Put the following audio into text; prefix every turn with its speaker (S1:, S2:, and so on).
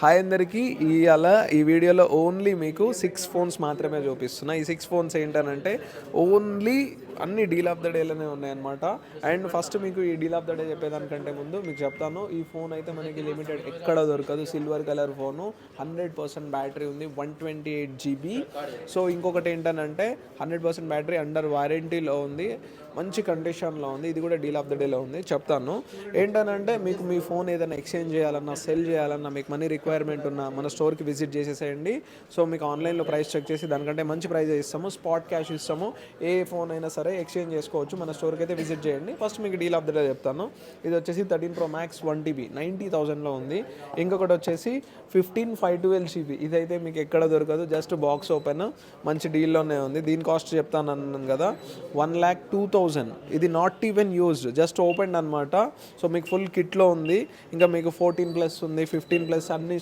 S1: Hi అందరికీ. ఈ వీడియోలో ఓన్లీ మీకు 6 ఫోన్స్ మాత్రమే చూపిస్తున్నా. ఈ 6 ఫోన్స్ ఏంటనంటే ఓన్లీ అన్ని డీల్ ఆఫ్ ద డేలోనే ఉన్నాయన్నమాట. అండ్ ఫస్ట్ మీకు ఈ డీల్ ఆఫ్ ద డే చెప్పేదానికంటే ముందు మీకు చెప్తాను, ఈ ఫోన్ అయితే మనకి లిమిటెడ్ ఎక్కడ దొరకదు. సిల్వర్ కలర్ ఫోను, 100% బ్యాటరీ ఉంది, 128 GB. సో ఇంకొకటి ఏంటనంటే 100% బ్యాటరీ అండర్ వారంటీలో ఉంది, మంచి కండిషన్లో ఉంది. ఇది కూడా డీల్ ఆఫ్ ద డేలో ఉంది. చెప్తాను ఏంటనంటే, మీకు మీ ఫోన్ ఏదైనా ఎక్స్చేంజ్ చేయాలన్నా, సెల్ చేయాలన్నా, మీకు మనీ రిక్వైర్మెంట్ ఉన్నా మన స్టోర్కి విజిట్ చేసేసేయండి. సో మీకు ఆన్లైన్లో ప్రైస్ చెక్ చేసి దానికంటే మంచి ప్రైస్ ఇస్తాము, స్పాట్ క్యాష్ ఇస్తాము. ఏ ఫోన్ అయినా సరే ఎక్స్చేంజ్ చేసుకోవచ్చు. మన స్టోర్కి అయితే విజిట్ చేయండి. ఫస్ట్ మీకు డీల్ ఆఫ్ ద డే చెప్తాను. ఇది వచ్చేసి 13 Pro Max 1TB 90,000లో ఉంది. ఇంకొకటి వచ్చేసి 15 512GB. ఇదైతే మీకు ఎక్కడ దొరకదు, జస్ట్ బాక్స్ ఓపెన్, మంచి డీల్లోనే ఉంది. దీని కాస్ట్ చెప్తాను అన్నాను కదా, 1,02,000. ఇది not even used, just open అనమాట. సో మీకు ఫుల్ కిట్లో ఉంది. ఇంకా మీకు 14+ ఉంది, 15+ అన్ని